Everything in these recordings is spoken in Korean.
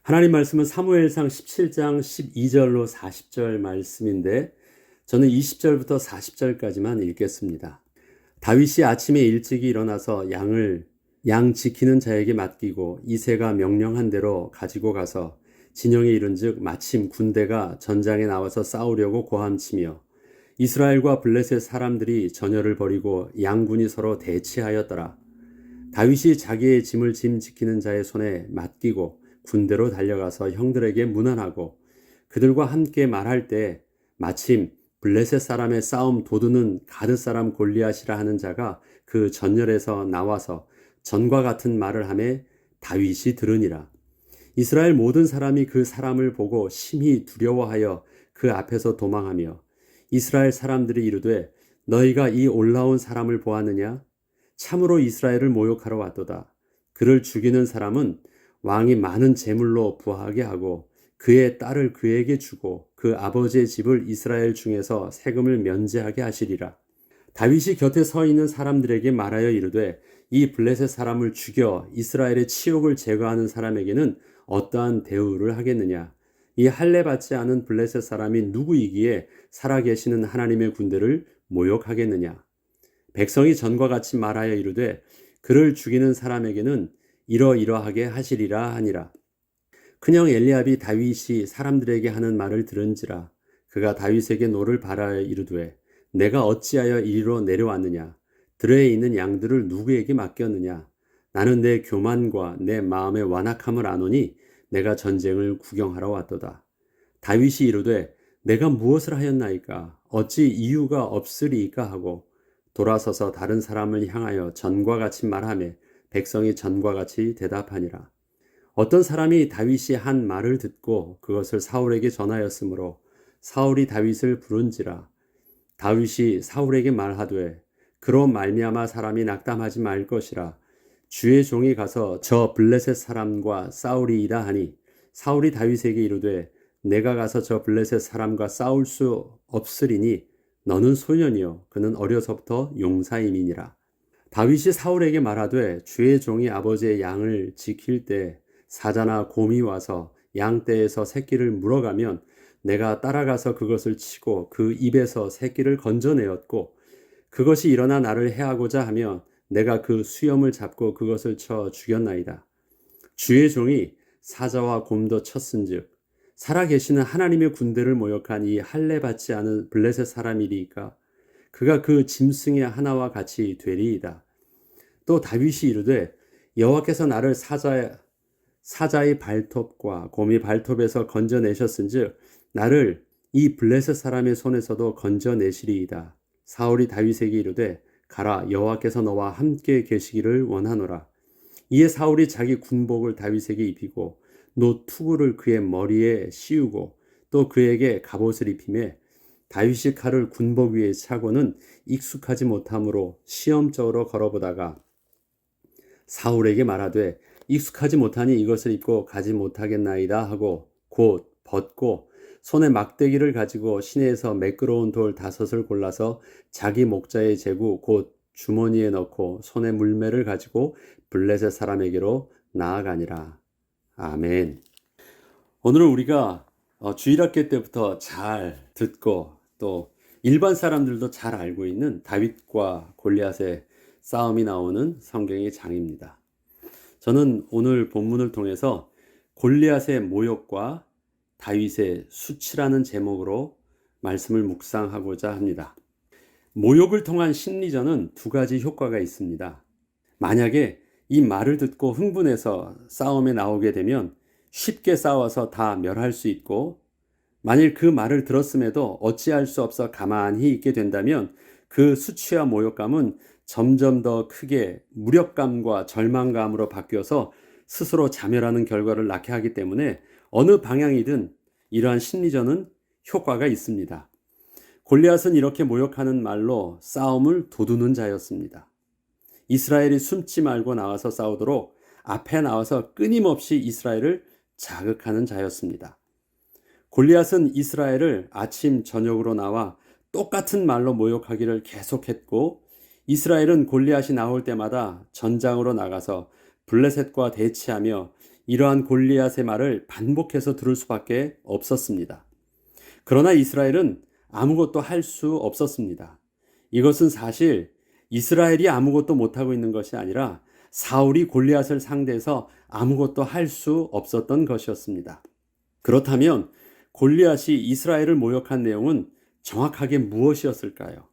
하나님 말씀은 사무엘상 17장 12절로 40절 말씀인데 저는 20절부터 40절까지만 읽겠습니다. 다윗이 아침에 일찍이 일어나서 양 지키는 자에게 맡기고 이새가 명령한 대로 가지고 가서 진영에 이른즉 마침 군대가 전장에 나와서 싸우려고 고함치며 이스라엘과 블레셋 사람들이 전열을 벌이고 양군이 서로 대치하였더라. 다윗이 자기의 짐을 짐 지키는 자의 손에 맡기고 군대로 달려가서 형들에게 문안하고 그들과 함께 말할 때 마침 블레셋 사람의 싸움 도두는 가드 사람 골리앗이라 하는 자가 그 전열에서 나와서 전과 같은 말을 하매 다윗이 들으니라. 이스라엘 모든 사람이 그 사람을 보고 심히 두려워하여 그 앞에서 도망하며 이스라엘 사람들이 이르되 너희가 이 올라온 사람을 보았느냐? 참으로 이스라엘을 모욕하러 왔도다. 그를 죽이는 사람은 왕이 많은 재물로 부하게 하고 그의 딸을 그에게 주고 그 아버지의 집을 이스라엘 중에서 세금을 면제하게 하시리라. 다윗이 곁에 서 있는 사람들에게 말하여 이르되 이 블레셋 사람을 죽여 이스라엘의 치욕을 제거하는 사람에게는 어떠한 대우를 하겠느냐? 이 할례 받지 않은 블레셋 사람이 누구이기에 살아계시는 하나님의 군대를 모욕하겠느냐? 백성이 전과 같이 말하여 이르되 그를 죽이는 사람에게는 이러이러하게 하시리라 하니라. 큰형 엘리압이 다윗이 사람들에게 하는 말을 들은지라. 그가 다윗에게 노를 바라여 이르되 내가 어찌하여 이리로 내려왔느냐? 들에 있는 양들을 누구에게 맡겼느냐? 나는 내 교만과 내 마음의 완악함을 아노니 내가 전쟁을 구경하러 왔도다. 다윗이 이르되 내가 무엇을 하였나이까? 어찌 이유가 없으리이까 하고 돌아서서 다른 사람을 향하여 전과 같이 말하며 백성이 전과 같이 대답하니라. 어떤 사람이 다윗이 한 말을 듣고 그것을 사울에게 전하였으므로 사울이 다윗을 부른지라. 다윗이 사울에게 말하되 그로 말미암아 사람이 낙담하지 말 것이라. 주의 종이 가서 저 블레셋 사람과 싸우리이다 하니 사울이 다윗에게 이르되 내가 가서 저 블레셋 사람과 싸울 수 없으리니 너는 소년이요 그는 어려서부터 용사임이니라. 다윗이 사울에게 말하되 주의 종이 아버지의 양을 지킬 때 사자나 곰이 와서 양떼에서 새끼를 물어가면 내가 따라가서 그것을 치고 그 입에서 새끼를 건져내었고 그것이 일어나 나를 해하고자 하면 내가 그 수염을 잡고 그것을 쳐 죽였나이다. 주의 종이 사자와 곰도 쳤은즉 살아계시는 하나님의 군대를 모욕한 이 할례 받지 않은 블레셋 사람이리이까 그가 그 짐승의 하나와 같이 되리이다. 또 다윗이 이르되 여호와께서 나를 사자의 발톱과 곰의 발톱에서 건져내셨은즉 나를 이 블레셋 사람의 손에서도 건져내시리이다. 사울이 다윗에게 이르되 가라 여호와께서 너와 함께 계시기를 원하노라. 이에 사울이 자기 군복을 다윗에게 입히고 노투구를 그의 머리에 씌우고 또 그에게 갑옷을 입히매 다윗이 칼을 군복 위에 차고는 익숙하지 못함으로 시험적으로 걸어보다가 사울에게 말하되 익숙하지 못하니 이것을 입고 가지 못하겠나이다 하고 곧 벗고 손에 막대기를 가지고 시내에서 매끄러운 돌 5을 골라서 자기 목자의 제구 곧 주머니에 넣고 손에 물매를 가지고 블레셋 사람에게로 나아가니라. 아멘. 오늘은 우리가 주일학교 때부터 잘 듣고 또 일반 사람들도 잘 알고 있는 다윗과 골리앗의 싸움이 나오는 성경의 장입니다. 저는 오늘 본문을 통해서 골리앗의 모욕과 다윗의 수치라는 제목으로 말씀을 묵상하고자 합니다. 모욕을 통한 심리전은 2가지 효과가 있습니다. 만약에 이 말을 듣고 흥분해서 싸움에 나오게 되면 쉽게 싸워서 다 멸할 수 있고 만일 그 말을 들었음에도 어찌할 수 없어 가만히 있게 된다면 그 수치와 모욕감은 점점 더 크게 무력감과 절망감으로 바뀌어서 스스로 자멸하는 결과를 낳게 하기 때문에 어느 방향이든 이러한 심리전은 효과가 있습니다. 골리앗은 이렇게 모욕하는 말로 싸움을 도두는 자였습니다. 이스라엘이 숨지 말고 나와서 싸우도록 앞에 나와서 끊임없이 이스라엘을 자극하는 자였습니다. 골리앗은 이스라엘을 아침 저녁으로 나와 똑같은 말로 모욕하기를 계속했고 이스라엘은 골리앗이 나올 때마다 전장으로 나가서 블레셋과 대치하며 이러한 골리앗의 말을 반복해서 들을 수밖에 없었습니다. 그러나 이스라엘은 아무것도 할 수 없었습니다. 이것은 사실 이스라엘이 아무것도 못하고 있는 것이 아니라 사울이 골리앗을 상대해서 아무것도 할 수 없었던 것이었습니다. 그렇다면 골리앗이 이스라엘을 모욕한 내용은 정확하게 무엇이었을까요?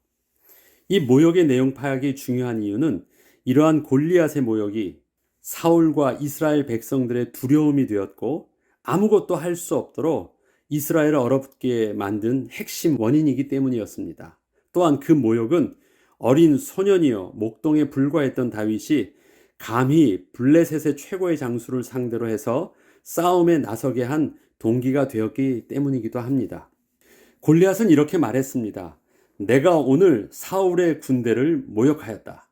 이 모욕의 내용 파악이 중요한 이유는 이러한 골리앗의 모욕이 사울과 이스라엘 백성들의 두려움이 되었고 아무것도 할 수 없도록 이스라엘을 얼어붙게 만든 핵심 원인이기 때문이었습니다. 또한 그 모욕은 어린 소년이여 목동에 불과했던 다윗이 감히 블레셋의 최고의 장수를 상대로 해서 싸움에 나서게 한 동기가 되었기 때문이기도 합니다. 골리앗은 이렇게 말했습니다. 내가 오늘 사울의 군대를 모욕하였다.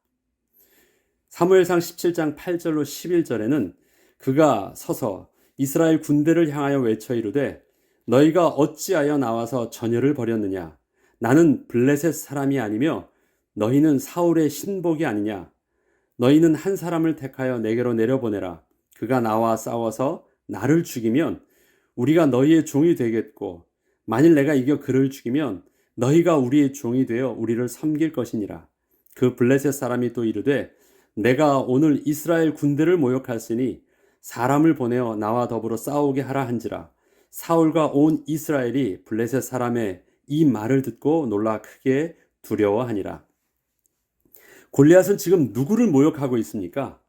사무엘상 17장 8절로 11절에는 그가 서서 이스라엘 군대를 향하여 외쳐 이르되 너희가 어찌하여 나와서 전열을 벌였느냐? 나는 블레셋 사람이 아니며 너희는 사울의 신복이 아니냐? 너희는 한 사람을 택하여 내게로 내려보내라. 그가 나와 싸워서 나를 죽이면 우리가 너희의 종이 되겠고 만일 내가 이겨 그를 죽이면 너희가 우리의 종이 되어 우리를 섬길 것이니라. 그 블레셋 사람이 또 이르되 내가 오늘 이스라엘 군대를 모욕하였으니 사람을 보내어 나와 더불어 싸우게 하라 한지라. 사울과 온 이스라엘이 블레셋 사람의 이 말을 듣고 놀라 크게 두려워하니라. 골리앗은 지금 누구를 모욕하고 있습니까?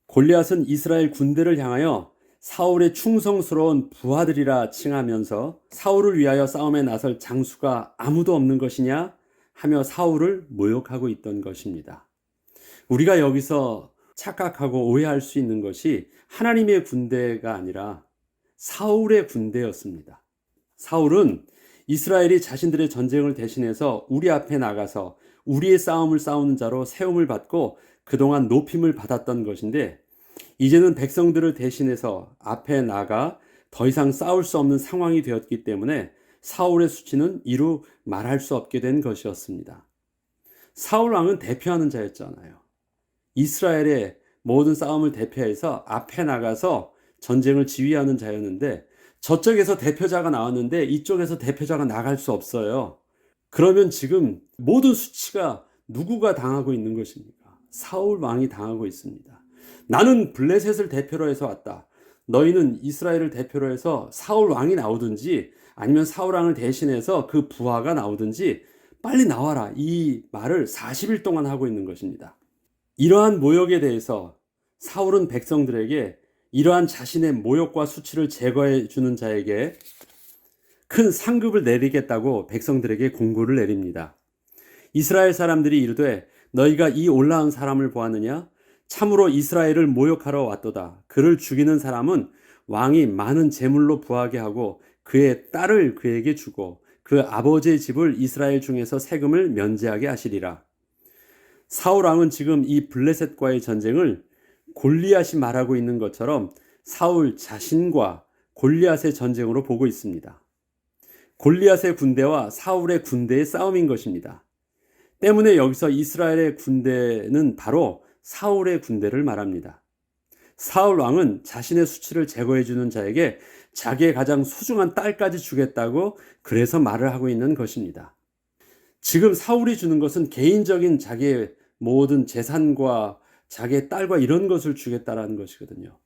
골리앗은 이스라엘 군대를 향하여 사울의 충성스러운 부하들이라 칭하면서 사울을 위하여 싸움에 나설 장수가 아무도 없는 것이냐 하며 사울을 모욕하고 있던 것입니다. 우리가 여기서 착각하고 오해할 수 있는 것이 하나님의 군대가 아니라 사울의 군대였습니다. 사울은 이스라엘이 자신들의 전쟁을 대신해서 우리 앞에 나가서 우리의 싸움을 싸우는 자로 세움을 받고 그동안 높임을 받았던 것인데 이제는 백성들을 대신해서 앞에 나가 더 이상 싸울 수 없는 상황이 되었기 때문에 사울의 수치는 이루 말할 수 없게 된 것이었습니다. 사울 왕은 대표하는 자였잖아요. 이스라엘의 모든 싸움을 대표해서 앞에 나가서 전쟁을 지휘하는 자였는데 저쪽에서 대표자가 나왔는데 이쪽에서 대표자가 나갈 수 없어요. 그러면 지금 모든 수치가 누구가 당하고 있는 것입니까? 사울 왕이 당하고 있습니다. 나는 블레셋을 대표로 해서 왔다. 너희는 이스라엘을 대표로 해서 사울 왕이 나오든지 아니면 사울 왕을 대신해서 그 부하가 나오든지 빨리 나와라. 이 말을 40일 동안 하고 있는 것입니다. 이러한 모욕에 대해서 사울은 백성들에게 이러한 자신의 모욕과 수치를 제거해 주는 자에게 큰 상급을 내리겠다고 백성들에게 공고를 내립니다. 이스라엘 사람들이 이르되 너희가 이 올라온 사람을 보았느냐? 참으로 이스라엘을 모욕하러 왔도다. 그를 죽이는 사람은 왕이 많은 재물로 부하게 하고 그의 딸을 그에게 주고 그 아버지의 집을 이스라엘 중에서 세금을 면제하게 하시리라. 사울 왕은 지금 이 블레셋과의 전쟁을 골리앗이 말하고 있는 것처럼 사울 자신과 골리앗의 전쟁으로 보고 있습니다. 골리앗의 군대와 사울의 군대의 싸움인 것입니다. 때문에 여기서 이스라엘의 군대는 바로 사울의 군대를 말합니다. 사울 왕은 자신의 수치를 제거해 주는 자에게 자기의 가장 소중한 딸까지 주겠다고 그래서 말을 하고 있는 것입니다. 지금 사울이 주는 것은 개인적인 자기의 모든 재산과 자기의 딸과 이런 것을 주겠다라는 것이거든요.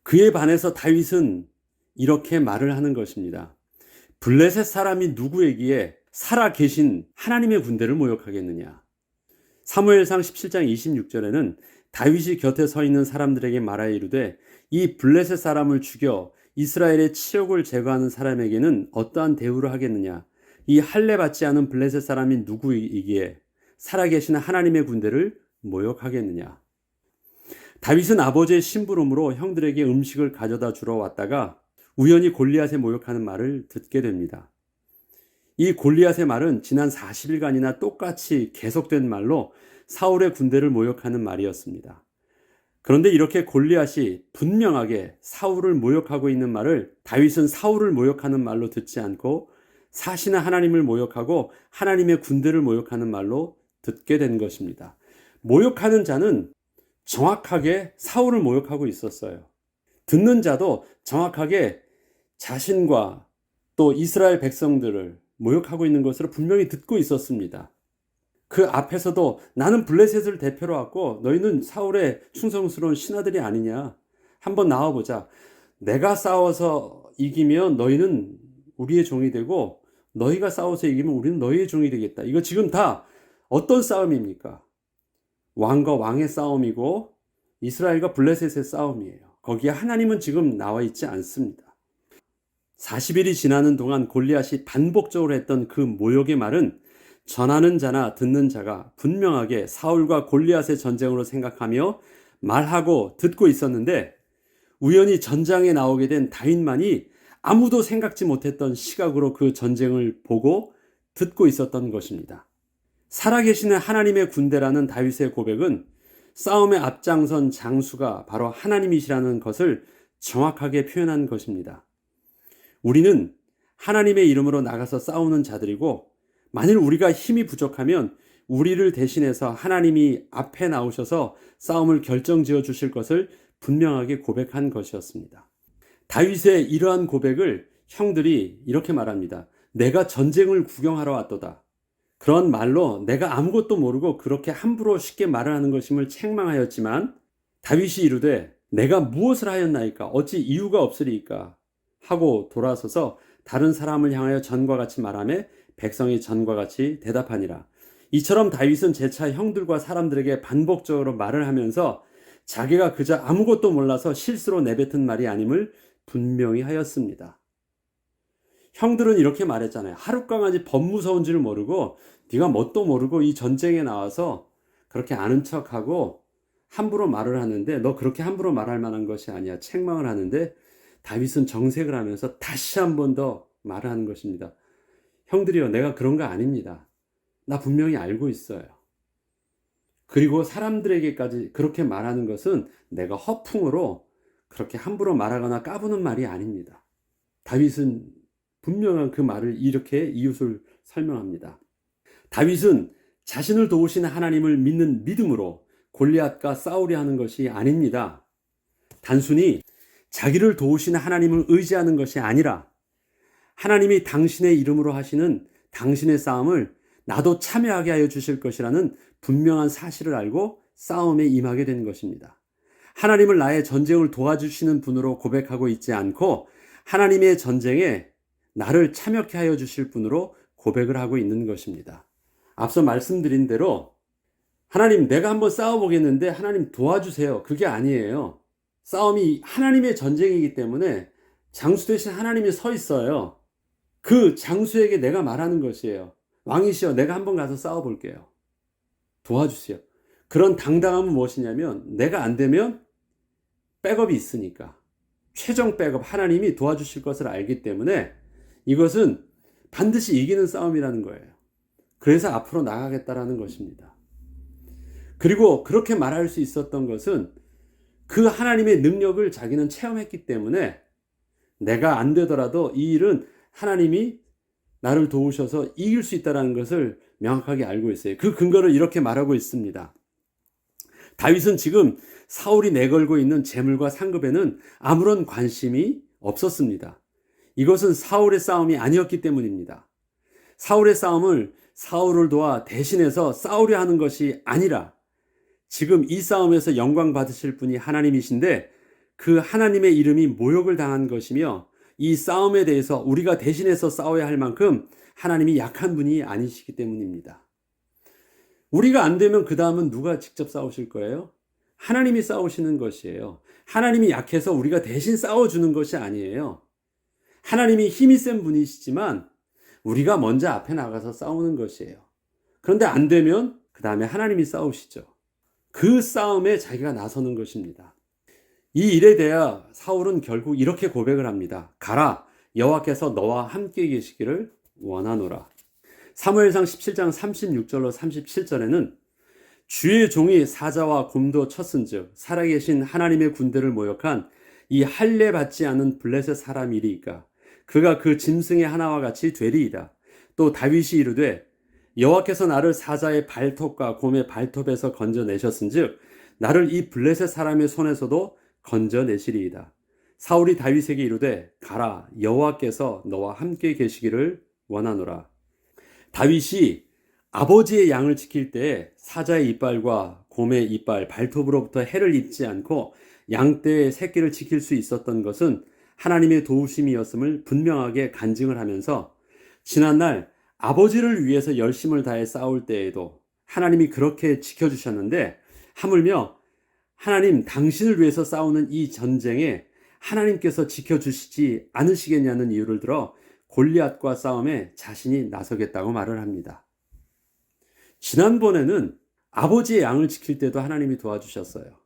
그에 반해서 다윗은 이렇게 말을 하는 것입니다. 블레셋 사람이 누구에게 살아계신 하나님의 군대를 모욕하겠느냐. 사무엘상 17장 26절에는 다윗이 곁에 서 있는 사람들에게 말하여 이르되 이 블레셋 사람을 죽여 이스라엘의 치욕을 제거하는 사람에게는 어떠한 대우를 하겠느냐. 이 할례 받지 않은 블레셋 사람이 누구이기에 살아계신 하나님의 군대를 모욕하겠느냐. 다윗은 아버지의 심부름으로 형들에게 음식을 가져다 주러 왔다가 우연히 골리앗의 모욕하는 말을 듣게 됩니다. 이 골리앗의 말은 지난 40일간이나 똑같이 계속된 말로 사울의 군대를 모욕하는 말이었습니다. 그런데 이렇게 골리앗이 분명하게 사울을 모욕하고 있는 말을 다윗은 사울을 모욕하는 말로 듣지 않고 사신의 하나님을 모욕하고 하나님의 군대를 모욕하는 말로 듣게 된 것입니다. 모욕하는 자는 정확하게 사울을 모욕하고 있었어요. 듣는 자도 정확하게 자신과 또 이스라엘 백성들을 모욕하고 있는 것으로 분명히 듣고 있었습니다. 그 앞에서도 나는 블레셋을 대표로 왔고 너희는 사울의 충성스러운 신하들이 아니냐. 한번 나와보자. 내가 싸워서 이기면 너희는 우리의 종이 되고 너희가 싸워서 이기면 우리는 너희의 종이 되겠다. 이거 지금 다 어떤 싸움입니까? 왕과 왕의 싸움이고 이스라엘과 블레셋의 싸움이에요. 거기에 하나님은 지금 나와 있지 않습니다. 40일이 지나는 동안 골리앗이 반복적으로 했던 그 모욕의 말은 전하는 자나 듣는 자가 분명하게 사울과 골리앗의 전쟁으로 생각하며 말하고 듣고 있었는데 우연히 전장에 나오게 된 다윗만이 아무도 생각지 못했던 시각으로 그 전쟁을 보고 듣고 있었던 것입니다. 살아계시는 하나님의 군대라는 다윗의 고백은 싸움에 앞장선 장수가 바로 하나님이시라는 것을 정확하게 표현한 것입니다. 우리는 하나님의 이름으로 나가서 싸우는 자들이고 만일 우리가 힘이 부족하면 우리를 대신해서 하나님이 앞에 나오셔서 싸움을 결정지어 주실 것을 분명하게 고백한 것이었습니다. 다윗의 이러한 고백을 형들이 이렇게 말합니다. 내가 전쟁을 구경하러 왔도다. 그런 말로 내가 아무것도 모르고 그렇게 함부로 쉽게 말을 하는 것임을 책망하였지만 다윗이 이르되 내가 무엇을 하였나이까 어찌 이유가 없으리이까 하고 돌아서서 다른 사람을 향하여 전과 같이 말하며 백성이 전과 같이 대답하니라. 이처럼 다윗은 재차 형들과 사람들에게 반복적으로 말을 하면서 자기가 그저 아무것도 몰라서 실수로 내뱉은 말이 아님을 분명히 하였습니다. 형들은 이렇게 말했잖아요. 하룻강아지 겁 무서운 줄 모르고 네가 뭣도 모르고 이 전쟁에 나와서 그렇게 아는 척하고 함부로 말을 하는데 너 그렇게 함부로 말할 만한 것이 아니야. 책망을 하는데 다윗은 정색을 하면서 다시 한 번 더 말을 하는 것입니다. 형들이요, 내가 그런 거 아닙니다. 나 분명히 알고 있어요. 그리고 사람들에게까지 그렇게 말하는 것은 내가 허풍으로 그렇게 함부로 말하거나 까부는 말이 아닙니다. 다윗은 분명한 그 말을 이렇게 이유를 설명합니다. 다윗은 자신을 도우시는 하나님을 믿는 믿음으로 골리앗과 싸우려 하는 것이 아닙니다. 단순히 자기를 도우시는 하나님을 의지하는 것이 아니라 하나님이 당신의 이름으로 하시는 당신의 싸움을 나도 참여하게 하여 주실 것이라는 분명한 사실을 알고 싸움에 임하게 된 것입니다. 하나님을 나의 전쟁을 도와주시는 분으로 고백하고 있지 않고 하나님의 전쟁에 나를 참여케 하여 주실 분으로 고백을 하고 있는 것입니다. 앞서 말씀드린 대로 하나님 내가 한번 싸워보겠는데 하나님 도와주세요. 그게 아니에요. 싸움이 하나님의 전쟁이기 때문에 장수 대신 하나님이 서 있어요. 그 장수에게 내가 말하는 것이에요. 왕이시여 내가 한번 가서 싸워볼게요. 도와주세요. 그런 당당함은 무엇이냐면 내가 안 되면 백업이 있으니까 최종 백업 하나님이 도와주실 것을 알기 때문에 이것은 반드시 이기는 싸움이라는 거예요. 그래서 앞으로 나가겠다라는 것입니다. 그리고 그렇게 말할 수 있었던 것은 그 하나님의 능력을 자기는 체험했기 때문에 내가 안 되더라도 이 일은 하나님이 나를 도우셔서 이길 수 있다는 것을 명확하게 알고 있어요. 그 근거를 이렇게 말하고 있습니다. 다윗은 지금 사울이 내걸고 있는 재물과 상급에는 아무런 관심이 없었습니다. 이것은 사울의 싸움이 아니었기 때문입니다. 사울의 싸움을 사울을 도와 대신해서 싸우려 하는 것이 아니라 지금 이 싸움에서 영광 받으실 분이 하나님이신데 그 하나님의 이름이 모욕을 당한 것이며 이 싸움에 대해서 우리가 대신해서 싸워야 할 만큼 하나님이 약한 분이 아니시기 때문입니다. 우리가 안 되면 그 다음은 누가 직접 싸우실 거예요? 하나님이 싸우시는 것이에요. 하나님이 약해서 우리가 대신 싸워주는 것이 아니에요. 하나님이 힘이 센 분이시지만 우리가 먼저 앞에 나가서 싸우는 것이에요. 그런데 안 되면 그 다음에 하나님이 싸우시죠. 그 싸움에 자기가 나서는 것입니다. 이 일에 대하여 사울은 결국 이렇게 고백을 합니다. 가라, 여호와께서 너와 함께 계시기를 원하노라. 사무엘상 17장 36절로 37절에는 주의 종이 사자와 곰도 쳤은즉 살아계신 하나님의 군대를 모욕한 이 할례 받지 않은 블레셋 사람이리이까 그가 그 짐승의 하나와 같이 되리이다. 또 다윗이 이르되 여호와께서 나를 사자의 발톱과 곰의 발톱에서 건져내셨은즉 나를 이 블레셋 사람의 손에서도 건져내시리이다. 사울이 다윗에게 이르되 가라, 여호와께서 너와 함께 계시기를 원하노라. 다윗이 아버지의 양을 지킬 때에 사자의 이빨과 곰의 이빨, 발톱으로부터 해를 입지 않고 양떼의 새끼를 지킬 수 있었던 것은 하나님의 도우심이었음을 분명하게 간증을 하면서, 지난날 아버지를 위해서 열심을 다해 싸울 때에도 하나님이 그렇게 지켜주셨는데, 하물며 하나님 당신을 위해서 싸우는 이 전쟁에 하나님께서 지켜주시지 않으시겠냐는 이유를 들어 골리앗과 싸움에 자신이 나서겠다고 말을 합니다. 지난번에는 아버지의 양을 지킬 때도 하나님이 도와주셨어요.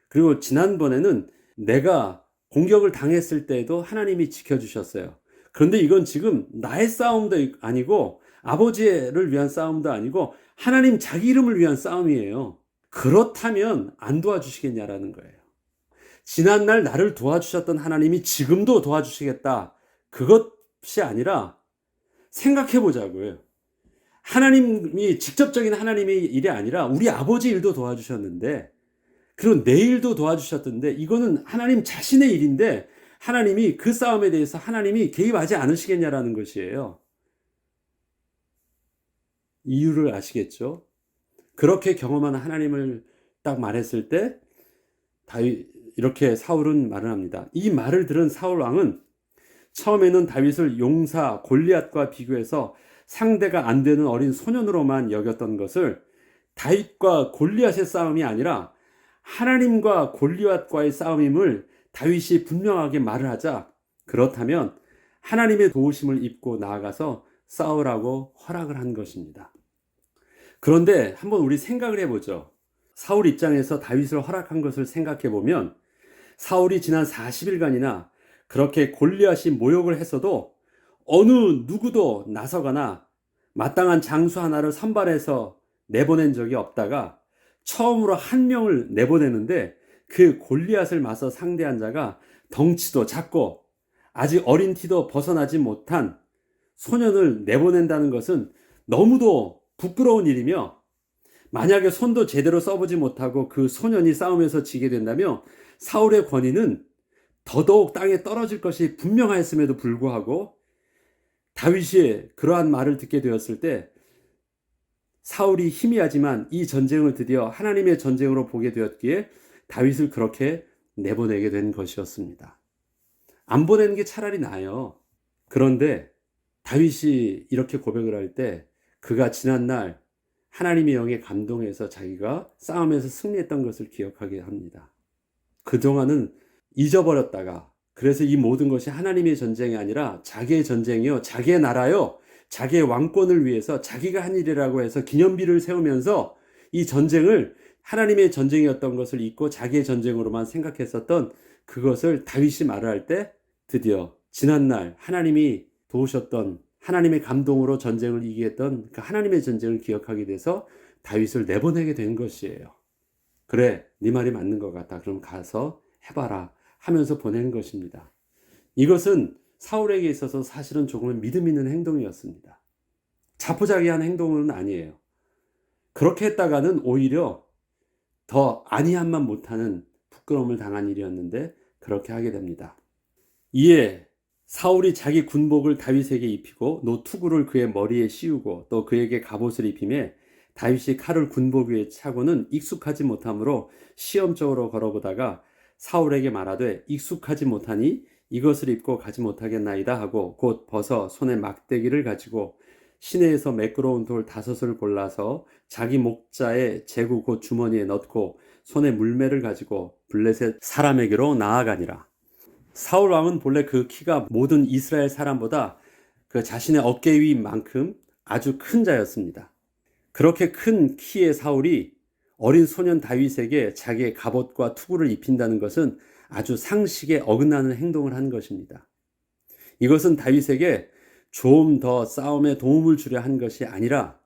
그리고 지난번에는 내가 공격을 당했을 때에도 하나님이 지켜주셨어요. 그런데 이건 지금 나의 싸움도 아니고 아버지를 위한 싸움도 아니고 하나님 자기 이름을 위한 싸움이에요. 그렇다면 안 도와주시겠냐라는 거예요. 지난날 나를 도와주셨던 하나님이 지금도 도와주시겠다, 그것이 아니라 생각해 보자고요. 하나님이 직접적인 하나님의 일이 아니라 우리 아버지 일도 도와주셨는데, 그리고 내 일도 도와주셨던데, 이거는 하나님 자신의 일인데 하나님이 그 싸움에 대해서 하나님이 개입하지 않으시겠냐라는 것이에요. 이유를 아시겠죠? 그렇게 경험한 하나님을 딱 말했을 때 다윗, 이렇게 사울은 말을 합니다. 이 말을 들은 사울 왕은 처음에는 다윗을 용사 골리앗과 비교해서 상대가 안 되는 어린 소년으로만 여겼던 것을 다윗과 골리앗의 싸움이 아니라 하나님과 골리앗과의 싸움임을 다윗이 분명하게 말을 하자, 그렇다면 하나님의 도우심을 입고 나아가서 싸우라고 허락을 한 것입니다. 그런데 한번 우리 생각을 해보죠. 사울 입장에서 다윗을 허락한 것을 생각해 보면, 사울이 지난 40일간이나 그렇게 골리앗이 모욕을 했어도 어느 누구도 나서거나 마땅한 장수 하나를 선발해서 내보낸 적이 없다가 처음으로 한 명을 내보내는데, 그 골리앗을 맞서 상대한 자가 덩치도 작고 아직 어린 티도 벗어나지 못한 소년을 내보낸다는 것은 너무도 부끄러운 일이며, 만약에 손도 제대로 써보지 못하고 그 소년이 싸움에서 지게 된다면 사울의 권위는 더더욱 땅에 떨어질 것이 분명하였음에도 불구하고, 다윗이 그러한 말을 듣게 되었을 때 사울이 희미하지만 이 전쟁을 드디어 하나님의 전쟁으로 보게 되었기에 다윗을 그렇게 내보내게 된 것이었습니다. 안 보내는 게 차라리 나아요. 그런데 다윗이 이렇게 고백을 할 때 그가 지난날 하나님의 영에 감동해서 자기가 싸움에서 승리했던 것을 기억하게 합니다. 그동안은 잊어버렸다가, 그래서 이 모든 것이 하나님의 전쟁이 아니라 자기의 전쟁이요, 자기의 나라요, 자기의 왕권을 위해서 자기가 한 일이라고 해서 기념비를 세우면서 이 전쟁을 하나님의 전쟁이었던 것을 잊고 자기의 전쟁으로만 생각했었던 그것을 다윗이 말을 할 때 드디어 지난날 하나님이 도우셨던, 하나님의 감동으로 전쟁을 이기게 했던 그 하나님의 전쟁을 기억하게 돼서 다윗을 내보내게 된 것이에요. 그래, 네 말이 맞는 것 같다, 그럼 가서 해봐라 하면서 보낸 것입니다. 이것은 사울에게 있어서 사실은 조금은 믿음 있는 행동이었습니다. 자포자기한 행동은 아니에요. 그렇게 했다가는 오히려 더 아니함만 못하는 부끄러움을 당한 일이었는데 그렇게 하게 됩니다. 이에 사울이 자기 군복을 다윗에게 입히고 노투구를 그의 머리에 씌우고 또 그에게 갑옷을 입히매, 다윗이 칼을 군복 위에 차고는 익숙하지 못하므로 시험적으로 걸어보다가 사울에게 말하되 익숙하지 못하니 이것을 입고 가지 못하겠나이다 하고 곧 벗어 손에 막대기를 가지고 시내에서 매끄러운 돌 5을 골라서 자기 목자의 제구 곧 주머니에 넣고 손에 물매를 가지고 블레셋 사람에게로 나아가니라. 사울 왕은 본래 그 키가 모든 이스라엘 사람보다 그 자신의 어깨 위만큼 아주 큰 자였습니다. 그렇게 큰 키의 사울이 어린 소년 다윗에게 자기의 갑옷과 투구를 입힌다는 것은 아주 상식에 어긋나는 행동을 한 것입니다. 이것은 다윗에게 좀 더 싸움에 도움을 주려 한 것이 아니라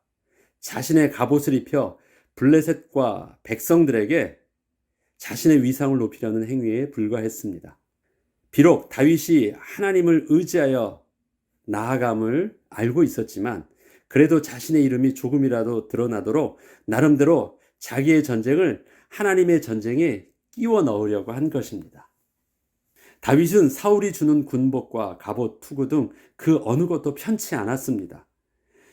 자신의 갑옷을 입혀 블레셋과 백성들에게 자신의 위상을 높이려는 행위에 불과했습니다. 비록 다윗이 하나님을 의지하여 나아감을 알고 있었지만 그래도 자신의 이름이 조금이라도 드러나도록 나름대로 자기의 전쟁을 하나님의 전쟁에 끼워 넣으려고 한 것입니다. 다윗은 사울이 주는 군복과 갑옷, 투구 등 그 어느 것도 편치 않았습니다.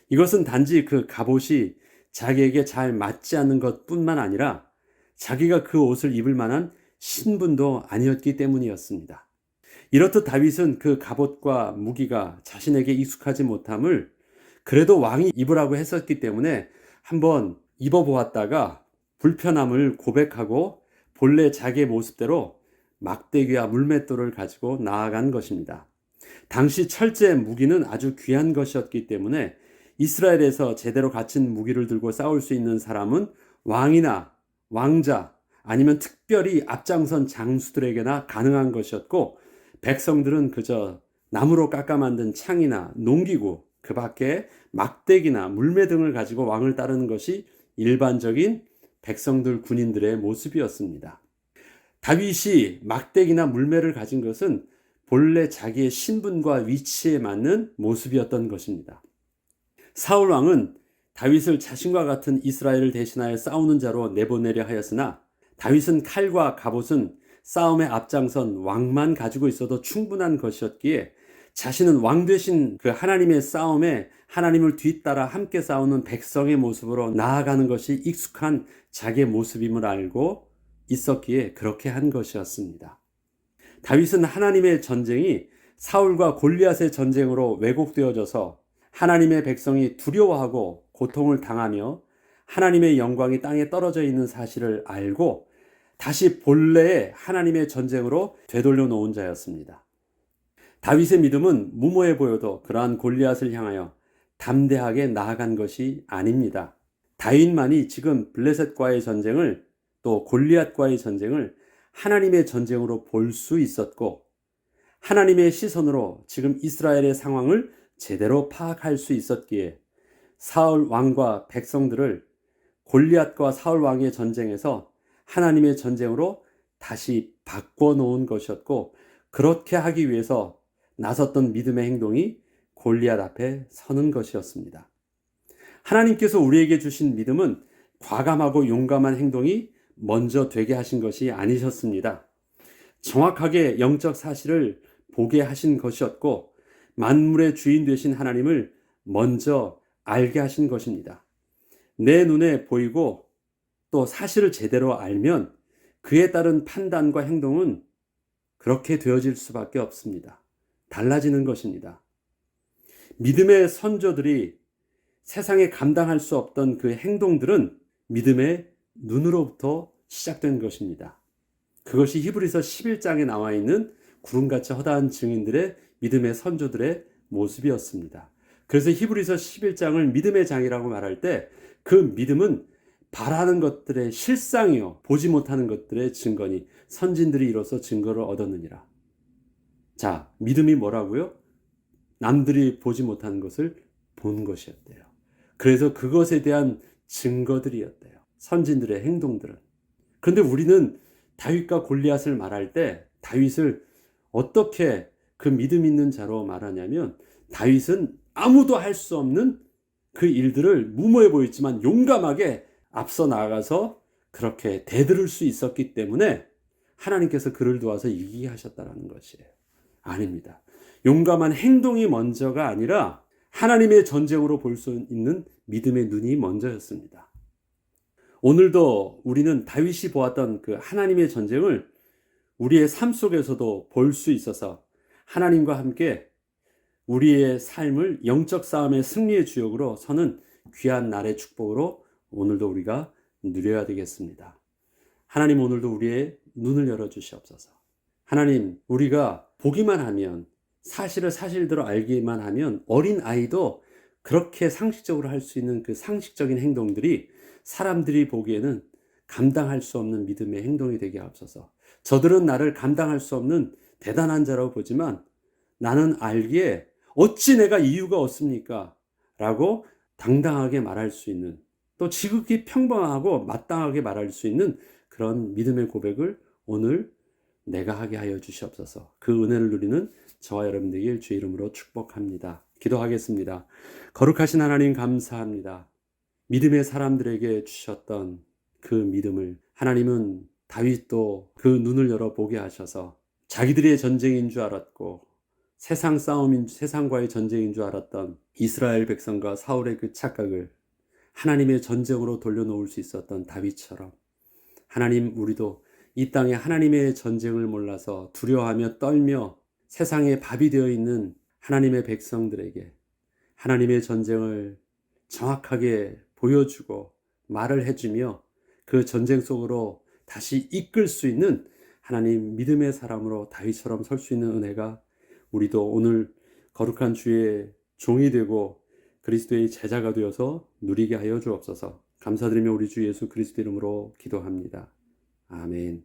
이것은 단지 그 갑옷이 자기에게 잘 맞지 않는 것뿐만 아니라 자기가 그 옷을 입을 만한 신분도 아니었기 때문이었습니다. 이렇듯 다윗은 그 갑옷과 무기가 자신에게 익숙하지 못함을 그래도 왕이 입으라고 했었기 때문에 한번 입어보았다가 불편함을 고백하고 본래 자기의 모습대로 막대기와 물맷돌을 가지고 나아간 것입니다. 당시 철제 무기는 아주 귀한 것이었기 때문에 이스라엘에서 제대로 갖춘 무기를 들고 싸울 수 있는 사람은 왕이나 왕자 아니면 특별히 앞장선 장수들에게나 가능한 것이었고, 백성들은 그저 나무로 깎아 만든 창이나 농기구, 그 밖에 막대기나 물매 등을 가지고 왕을 따르는 것이 일반적인 백성들 군인들의 모습이었습니다. 다윗이 막대기나 물매를 가진 것은 본래 자기의 신분과 위치에 맞는 모습이었던 것입니다. 사울 왕은 다윗을 자신과 같은 이스라엘을 대신하여 싸우는 자로 내보내려 하였으나 다윗은 칼과 갑옷은 싸움에 앞장선 왕만 가지고 있어도 충분한 것이었기에 자신은 왕 되신 그 하나님의 싸움에 하나님을 뒤따라 함께 싸우는 백성의 모습으로 나아가는 것이 익숙한 자기의 모습임을 알고 있었기에 그렇게 한 것이었습니다. 다윗은 하나님의 전쟁이 사울과 골리앗의 전쟁으로 왜곡되어져서 하나님의 백성이 두려워하고 고통을 당하며 하나님의 영광이 땅에 떨어져 있는 사실을 알고 다시 본래의 하나님의 전쟁으로 되돌려 놓은 자였습니다. 다윗의 믿음은 무모해 보여도 그러한 골리앗을 향하여 담대하게 나아간 것이 아닙니다. 다윗만이 지금 블레셋과의 전쟁을, 또 골리앗과의 전쟁을 하나님의 전쟁으로 볼 수 있었고, 하나님의 시선으로 지금 이스라엘의 상황을 제대로 파악할 수 있었기에 사울 왕과 백성들을 골리앗과 사울 왕의 전쟁에서 하나님의 전쟁으로 다시 바꿔놓은 것이었고, 그렇게 하기 위해서 나섰던 믿음의 행동이 골리앗 앞에 서는 것이었습니다. 하나님께서 우리에게 주신 믿음은 과감하고 용감한 행동이 먼저 되게 하신 것이 아니셨습니다. 정확하게 영적 사실을 보게 하신 것이었고, 만물의 주인 되신 하나님을 먼저 알게 하신 것입니다. 내 눈에 보이고 또 사실을 제대로 알면 그에 따른 판단과 행동은 그렇게 되어질 수밖에 없습니다. 달라지는 것입니다. 믿음의 선조들이 세상에 감당할 수 없던 그 행동들은 믿음의 눈으로부터 시작된 것입니다. 그것이 히브리서 11장에 나와 있는 구름같이 허다한 증인들의 믿음의 선조들의 모습이었습니다. 그래서 히브리서 11장을 믿음의 장이라고 말할 때 그 믿음은 바라는 것들의 실상이요 보지 못하는 것들의 증거니 선진들이 이로써 증거를 얻었느니라. 자, 믿음이 뭐라고요? 남들이 보지 못하는 것을 본 것이었대요. 그래서 그것에 대한 증거들이었대요. 선진들의 행동들은. 그런데 우리는 다윗과 골리앗을 말할 때 다윗을 어떻게 그 믿음 있는 자로 말하냐면, 다윗은 아무도 할 수 없는 그 일들을 무모해 보였지만 용감하게 앞서 나가서 그렇게 대들을 수 있었기 때문에 하나님께서 그를 도와서 이기게 하셨다는 것이에요. 아닙니다. 용감한 행동이 먼저가 아니라 하나님의 전쟁으로 볼 수 있는 믿음의 눈이 먼저였습니다. 오늘도 우리는 다윗이 보았던 그 하나님의 전쟁을 우리의 삶 속에서도 볼 수 있어서 하나님과 함께 우리의 삶을 영적 싸움의 승리의 주역으로 서는 귀한 날의 축복으로 오늘도 우리가 누려야 되겠습니다. 하나님, 오늘도 우리의 눈을 열어주시옵소서. 하나님, 우리가 보기만 하면, 사실을 사실대로 알기만 하면 어린 아이도 그렇게 상식적으로 할 수 있는 그 상식적인 행동들이 사람들이 보기에는 감당할 수 없는 믿음의 행동이 되게 하옵소서. 저들은 나를 감당할 수 없는 대단한 자라고 보지만 나는 알기에 어찌 내가 이유가 없습니까? 라고 당당하게 말할 수 있는, 또 지극히 평범하고 마땅하게 말할 수 있는 그런 믿음의 고백을 오늘 내가 하게 하여 주시옵소서. 그 은혜를 누리는 저와 여러분 되길 주의 이름으로 축복합니다. 기도하겠습니다. 거룩하신 하나님, 감사합니다. 믿음의 사람들에게 주셨던 그 믿음을 하나님은 다윗도 그 눈을 열어 보게 하셔서 자기들의 전쟁인 줄 알았고 세상과의 전쟁인 줄 알았던 이스라엘 백성과 사울의 그 착각을 하나님의 전쟁으로 돌려놓을 수 있었던 다윗처럼, 하나님, 우리도 이 땅에 하나님의 전쟁을 몰라서 두려워하며 떨며 세상에 밥이 되어 있는 하나님의 백성들에게 하나님의 전쟁을 정확하게 보여주고 말을 해주며 그 전쟁 속으로 다시 이끌 수 있는 하나님 믿음의 사람으로 다윗처럼 설 수 있는 은혜가 우리도 오늘 거룩한 주의 종이 되고 그리스도의 제자가 되어서 누리게 하여 주옵소서. 감사드리며 우리 주 예수 그리스도 이름으로 기도합니다. 아멘.